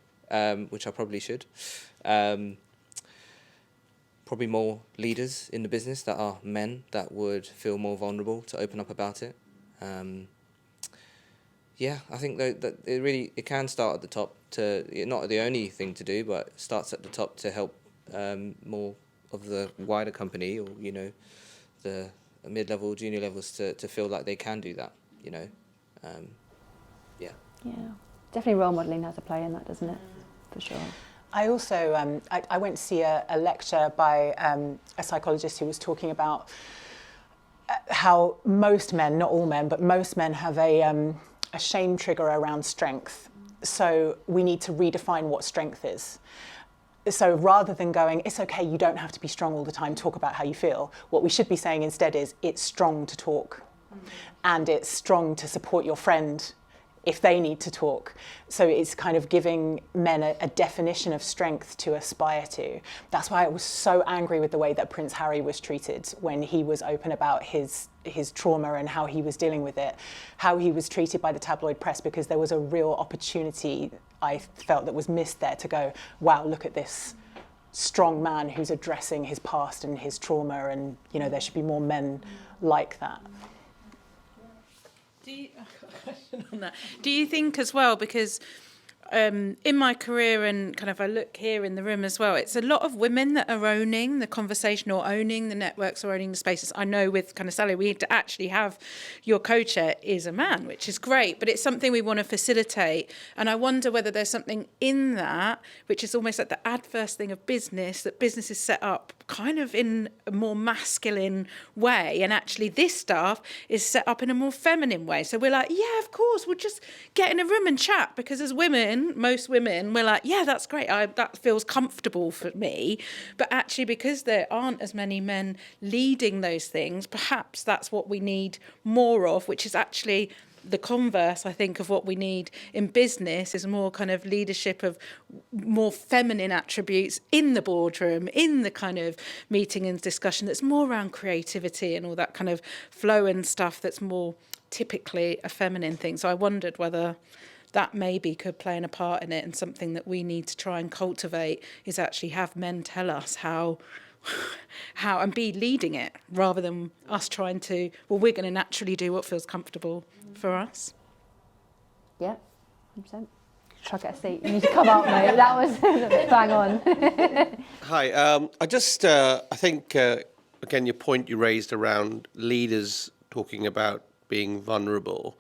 which I probably should. Probably more leaders in the business that are men that would feel more vulnerable to open up about it. I think that it can start at the top. Not the only thing to do, but starts at the top to help more of the wider company, or the mid-level, junior levels to feel like they can do that. Yeah, definitely role modelling has a play in that, doesn't it? For sure. I also I went to see a lecture by a psychologist who was talking about how most men, not all men, but most men have a shame trigger around strength. So we need to redefine what strength is. So rather than going, it's okay, you don't have to be strong all the time, talk about how you feel, what we should be saying instead is, it's strong to talk. And it's strong to support your friend if they need to talk. So it's kind of giving men a definition of strength to aspire to. That's why I was so angry with the way that Prince Harry was treated when he was open about his trauma and how he was dealing with it, how he was treated by the tabloid press, because there was a real opportunity I felt that was missed there to go, wow, look at this strong man who's addressing his past and his trauma, and there should be more men like that. Do you think as well, because in my career and kind of I look here in the room as well, it's a lot of women that are owning the conversation or owning the networks or owning the spaces. I know with kind of Sally, we need to actually have your co-chair is a man, which is great, but it's something we want to facilitate. And I wonder whether there's something in that, which is almost like the adverse thing of business, that business is set up kind of in a more masculine way, and actually this stuff is set up in a more feminine way. So we're like, yeah, of course, we'll just get in a room and chat, because as women, most women, we're like, yeah, that's great, that feels comfortable for me. But actually, because there aren't as many men leading those things, perhaps that's what we need more of, which is actually the converse, I think, of what we need in business is more kind of leadership of more feminine attributes in the boardroom, in the kind of meeting and discussion that's more around creativity and all that kind of flow and stuff that's more typically a feminine thing. So I wondered whether that maybe could play a part in it, and something that we need to try and cultivate is actually have men tell us how and be leading it, rather than us trying to, well, we're going to naturally do what feels comfortable for us. Yeah, 100%. Try to get a seat. You need to come up, mate. That was bang on. Hi. I think, again, your point you raised around leaders talking about being vulnerable.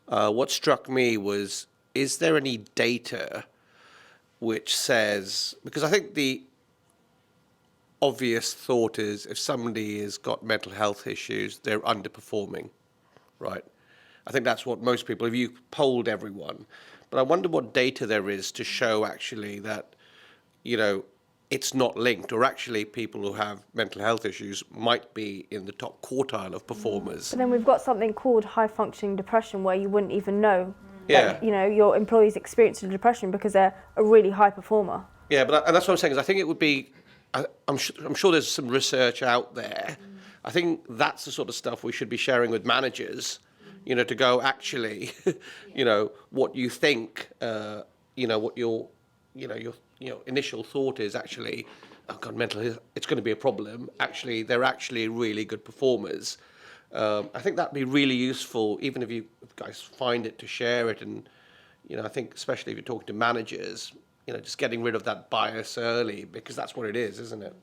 What struck me was, is there any data which says, because I think the obvious thought is if somebody has got mental health issues, they're underperforming, right? I think that's what most people, if you polled everyone, but I wonder what data there is to show actually that, it's not linked, or actually people who have mental health issues might be in the top quartile of performers. But then we've got something called high functioning depression, where you wouldn't even know that, Yeah. your employees experiencing depression because they're a really high performer. Yeah, and that's what I'm saying, is I think it would be, I'm sure there's some research out there. I think that's the sort of stuff we should be sharing with managers, to go actually, what you think, what your initial thought is actually, oh God, mental health, it's going to be a problem. Actually, they're actually really good performers. I think that'd be really useful, even if you guys find it, to share it. And, I think especially if you're talking to managers, just getting rid of that bias early, because that's what it is, isn't it?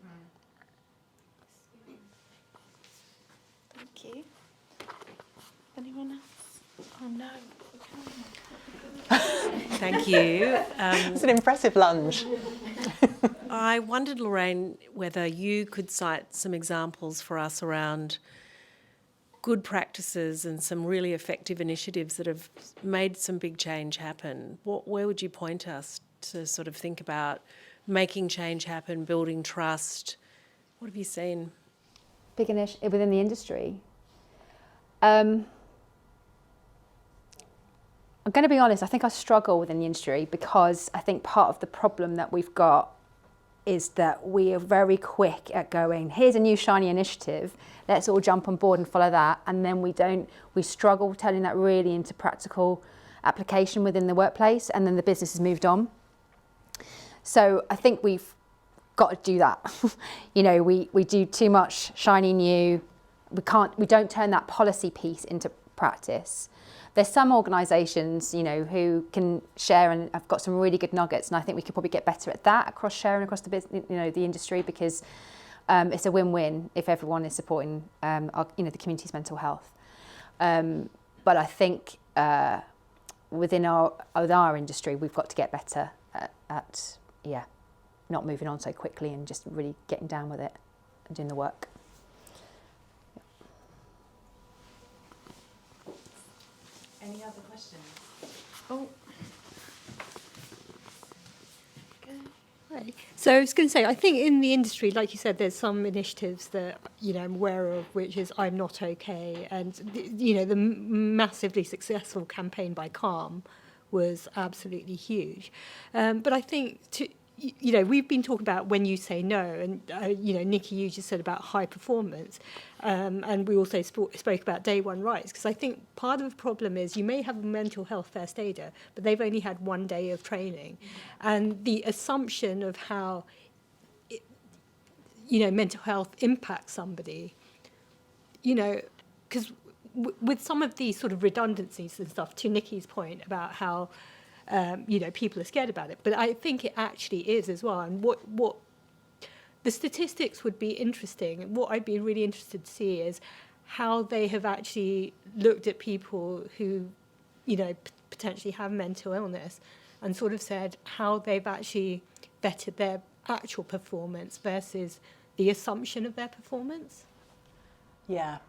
Thank you. Anyone else? Oh no. Thank you. It's an impressive lunge. I wondered, Lorraine, whether you could cite some examples for us around good practices and some really effective initiatives that have made some big change happen. Where would you point us to sort of think about making change happen, building trust? What have you seen? Big initiative within the industry. I'm going to be honest, I think I struggle within the industry because I think part of the problem that we've got is that we are very quick at going, here's a new shiny initiative, let's all jump on board and follow that. And then we struggle turning that really into practical application within the workplace, and then the business has moved on. So I think we've got to do that. We do too much shiny new. We don't turn that policy piece into practice. There's some organisations, who can share and have got some really good nuggets, and I think we could probably get better at that across sharing across the business, the industry, because it's a win-win if everyone is supporting, the community's mental health. But I think within our industry, we've got to get better at not moving on so quickly and just really getting down with it and doing the work. Any other questions? Oh. Right. So I was going to say, I think in the industry, like you said, there's some initiatives that, I'm aware of, which is I'm Not Okay. And, the massively successful campaign by Calm was absolutely huge. But I think, we've been talking about when you say no, and, Nikki, you just said about high performance. And we also spoke about day one rights, because I think part of the problem is you may have a mental health first aider, but they've only had 1 day of training. And the assumption of how, mental health impacts somebody, because with some of these sort of redundancies and stuff, to Nikki's point about how, people are scared about it, but I think it actually is as well. And what the statistics would be interesting. What I'd be really interested to see is how they have actually looked at people who, potentially have mental illness, and sort of said how they've actually vetted their actual performance versus the assumption of their performance. Yeah.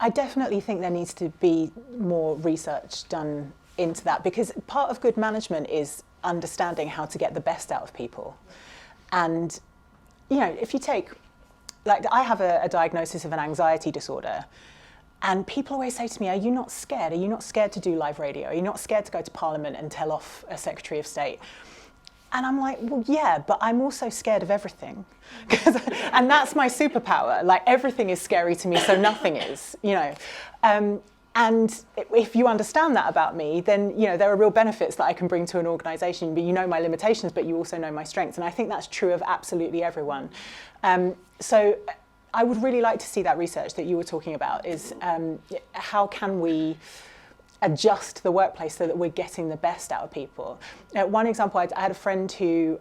I definitely think there needs to be more research done into that, because part of good management is understanding how to get the best out of people. And, if you take, I have a diagnosis of an anxiety disorder, and people always say to me, are you not scared? Are you not scared to do live radio? Are you not scared to go to Parliament and tell off a Secretary of State? And I'm like, well, yeah, but I'm also scared of everything. And that's my superpower. Everything is scary to me, so nothing is, And if you understand that about me, then there are real benefits that I can bring to an organisation. But you know my limitations, but you also know my strengths, and I think that's true of absolutely everyone. So I would really like to see that research that you were talking about. Is how can we adjust the workplace so that we're getting the best out of people? One example, I had a friend who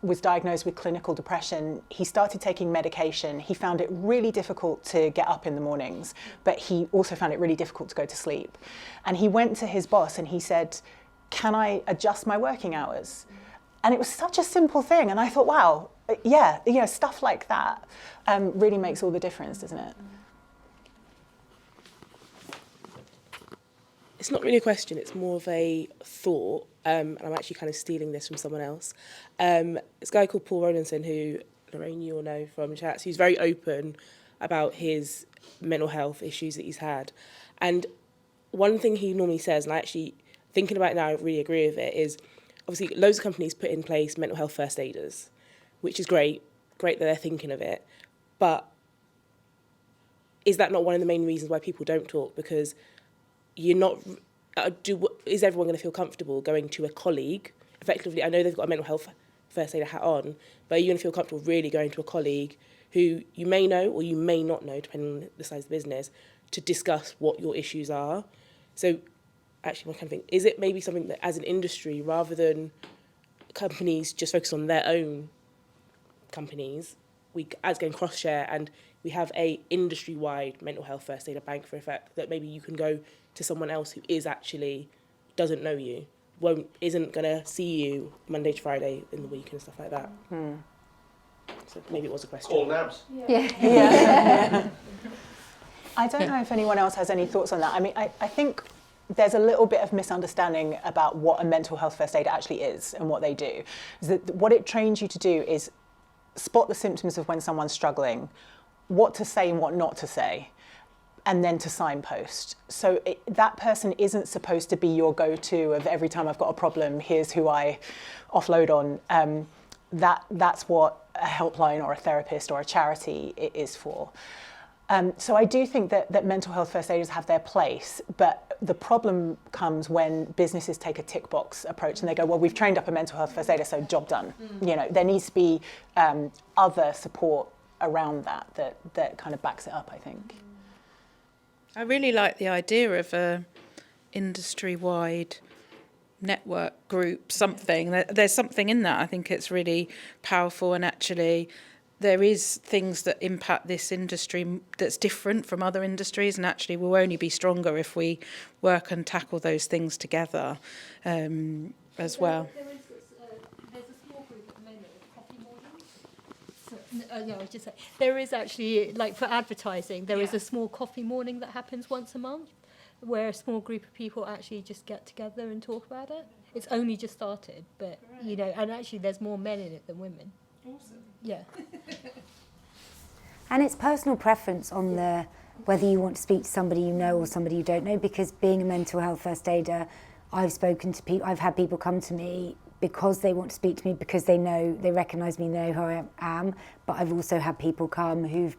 was diagnosed with clinical depression. He started taking medication. He found it really difficult to get up in the mornings, but he also found it really difficult to go to sleep. And he went to his boss and he said, can I adjust my working hours? And it was such a simple thing. And I thought, wow, yeah, stuff like that really makes all the difference, doesn't it? It's not really a question, it's more of a thought, and I'm actually kind of stealing this from someone else. This guy called Paul Rowlandson, who, Lorraine, you'll know from chats, he's very open about his mental health issues that he's had. And one thing he normally says, and I actually, thinking about it now, I really agree with it, is obviously loads of companies put in place mental health first aiders, which is great that they're thinking of it. But is that not one of the main reasons why people don't talk? Because you're not, is everyone going to feel comfortable going to a colleague? Effectively, I know they've got a mental health first aider hat on, but are you going to feel comfortable really going to a colleague who you may know or you may not know, depending on the size of the business, to discuss what your issues are. So actually, my kind of thing, is it maybe something that as an industry, rather than companies just focus on their own companies, we as going cross-share and we have a industry-wide mental health first aid bank for effect, that maybe you can go to someone else who is actually doesn't know you, isn't going to see you Monday to Friday in the week and stuff like that. So maybe it was a question. Call NABS. Yeah. I don't know if anyone else has any thoughts on that. I mean, I think there's a little bit of misunderstanding about what a mental health first aid actually is and what they do. Is that what it trains you to do is spot the symptoms of when someone's struggling, what to say and what not to say, and then to signpost. So that person isn't supposed to be your go-to of every time I've got a problem, here's who I offload on. That's what a helpline or a therapist or a charity is for. So I do think that mental health first aiders have their place, but the problem comes when businesses take a tick box approach and they go, well, we've trained up a mental health first aider, so job done. You know, there needs to be other support around that kind of backs it up, I think. I really like the idea of a industry-wide network group, something. There's something in that. I think it's really powerful, and actually there is things that impact this industry that's different from other industries, and actually we'll only be stronger if we work and tackle those things together as well. There's a small group at the moment of coffee mornings. I was just saying, there is actually, like for advertising, there is a small coffee morning that happens once a month, where a small group of people actually just get together and talk about it. It's only just started, but you know, and actually there's more men in it than women. Awesome. Yeah. And it's personal preference on whether you want to speak to somebody you know or somebody you don't know, because being a mental health first aider, I've had people come to me because they want to speak to me, because they recognise me, know who I am, but I've also had people come who've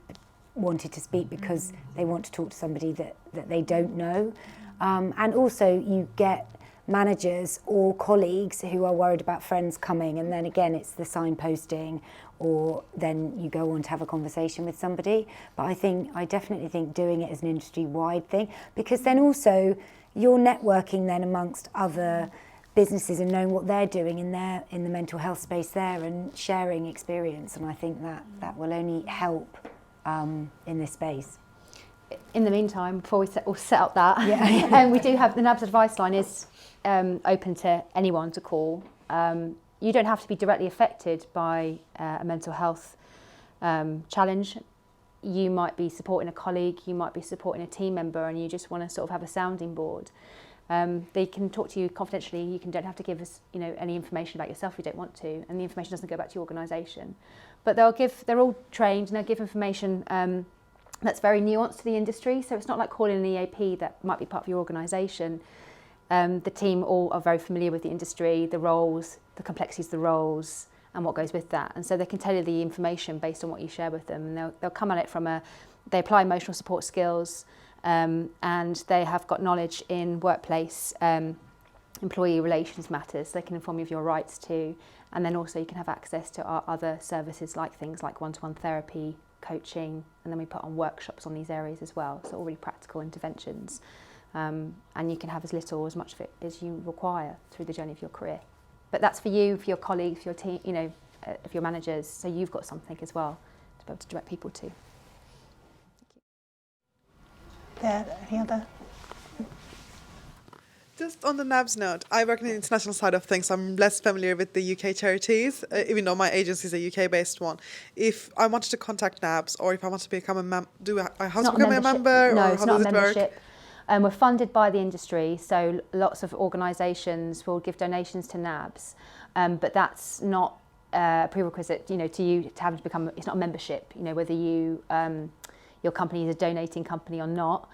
wanted to speak because they want to talk to somebody that they don't know. And also you get managers or colleagues who are worried about friends coming, and then again it's the signposting, or then you go on to have a conversation with somebody. But I definitely think doing it as an industry-wide thing, because then also you're networking then amongst other businesses and knowing what they're doing in the mental health space there, and sharing experience, and I think that will only help in this space. In the meantime, before we set up that, we do have the NABS advice line is open to anyone to call. You don't have to be directly affected by a mental health challenge. You might be supporting a colleague, you might be supporting a team member, and you just want to sort of have a sounding board. They can talk to you confidentially. You don't have to give us, any information about yourself if you don't want to, and the information doesn't go back to your organisation. But they're all trained, and they'll give information that's very nuanced to the industry. So it's not like calling an EAP that might be part of your organisation. The team all are very familiar with the industry, the roles, the complexities of the roles, and what goes with that. And so they can tell you the information based on what you share with them. And they'll come at it they apply emotional support skills, and they have got knowledge in workplace employee relations matters. They can inform you of your rights too. And then also you can have access to our other services, like things like one-to-one therapy, coaching, and then we put on workshops on these areas as well. So all really practical interventions. And you can have as little or as much of it as you require through the journey of your career. But that's for you, for your colleagues, for your team, for your managers. So you've got something as well to be able to direct people to. Yeah, any other? Just on the NABS note, I work in the international side of things. I'm less familiar with the UK charities, even though my agency is a UK-based one. If I wanted to contact NABS, or if I want to become a member, I have to become a member? No, or it's how not does a it membership. work? We're funded by the industry, so lots of organisations will give donations to NABS, but that's not a prerequisite, to you to have to become. It's not a membership. Whether your company is a donating company or not,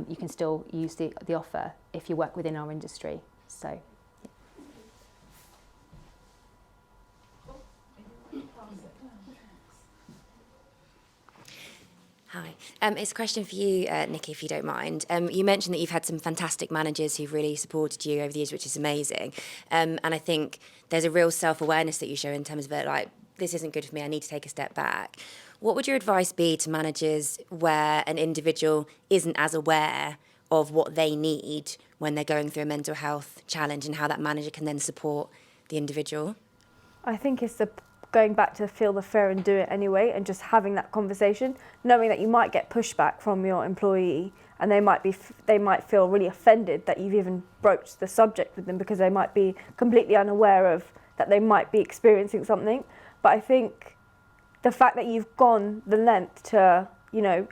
you can still use the offer if you work within our industry. So. Hi. It's a question for you, Nikki, if you don't mind. You mentioned that you've had some fantastic managers who've really supported you over the years, which is amazing. And I think there's a real self-awareness that you show in terms of this isn't good for me, I need to take a step back. What would your advice be to managers where an individual isn't as aware of what they need when they're going through a mental health challenge, and how that manager can then support the individual? I think it's going back to feel the fear and do it anyway, and just having that conversation, knowing that you might get pushback from your employee, and they might feel really offended that you've even broached the subject with them, because they might be completely unaware of that they might be experiencing something. But I think the fact that you've gone the length to,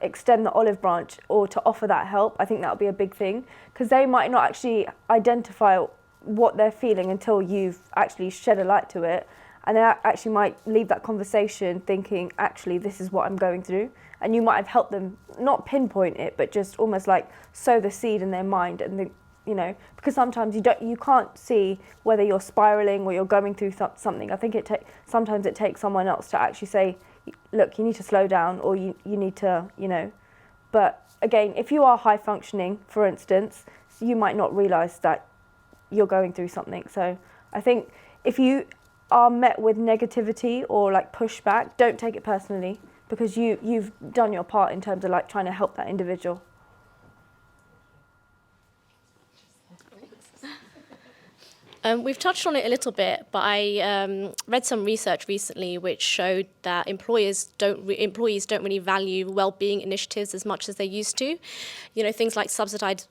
extend the olive branch or to offer that help, I think that'll be a big thing, because they might not actually identify what they're feeling until you've actually shed a light to it. And they actually might leave that conversation thinking, actually, this is what I'm going through. And you might have helped them not pinpoint it, but just almost like sow the seed in their mind. And because sometimes you can't see whether you're spiraling or you're going through something. I think sometimes it takes someone else to actually say, look, you need to slow down, or you need to, But again, if you are high functioning, for instance, you might not realise that you're going through something. So I think if you are met with negativity or like pushback, don't take it personally, because you've done your part in terms of like trying to help that individual. We've touched on it a little bit, but I read some research recently which showed that employees don't really value well-being initiatives as much as they used to. Things like subsidised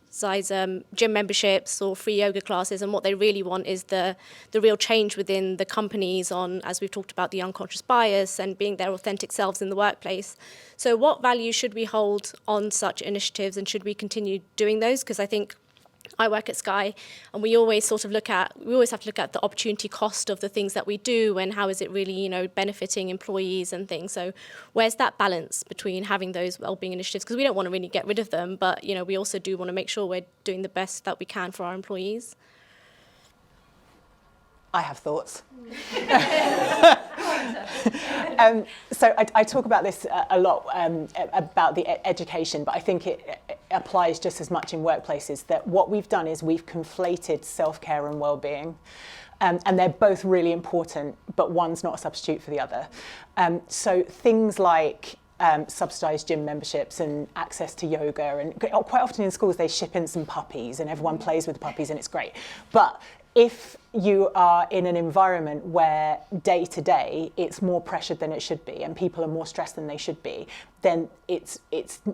gym memberships or free yoga classes, and what they really want is the real change within the companies on, as we've talked about, the unconscious bias and being their authentic selves in the workplace. So what value should we hold on such initiatives, and should we continue doing those? Because I think I work at Sky, and we always have to look at the opportunity cost of the things that we do, and how is it really, benefiting employees and things. So where's that balance between having those wellbeing initiatives? Because we don't want to really get rid of them, but, we also do want to make sure we're doing the best that we can for our employees. I have thoughts. So I talk about this a lot, about the education, but I think it applies just as much in workplaces, that what we've done is we've conflated self-care and well-being. And they're both really important, but one's not a substitute for the other. So things like subsidised gym memberships and access to yoga, and quite often in schools they ship in some puppies and everyone plays with the puppies and it's great. But if you are in an environment where day to day it's more pressured than it should be, and people are more stressed than they should be, then it's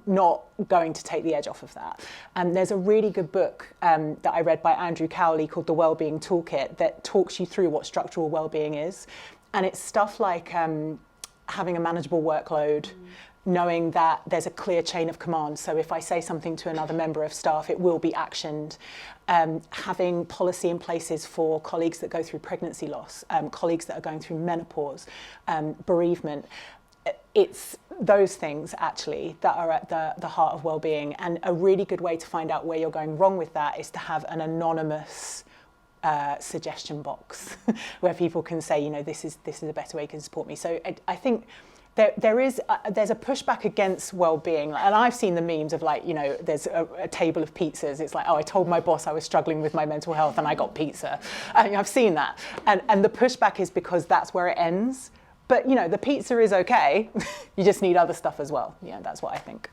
not going to take the edge off of that. And there's a really good book that I read by Andrew Cowley called The Wellbeing Toolkit that talks you through what structural wellbeing is. And it's stuff like having a manageable workload, knowing that there's a clear chain of command. So if I say something to another member of staff, it will be actioned. Having policy in places for colleagues that go through pregnancy loss, colleagues that are going through menopause, bereavement. It's those things actually that are at the heart of well-being. And a really good way to find out where you're going wrong with that is to have an anonymous suggestion box where people can say, this is a better way you can support me. So I think there's a pushback against well-being, and I've seen the memes of there's a table of pizzas. It's like, I told my boss I was struggling with my mental health and I got pizza. I've seen that, and the pushback is because that's where it ends. But the pizza is okay. You just need other stuff as well. Yeah, that's what I think.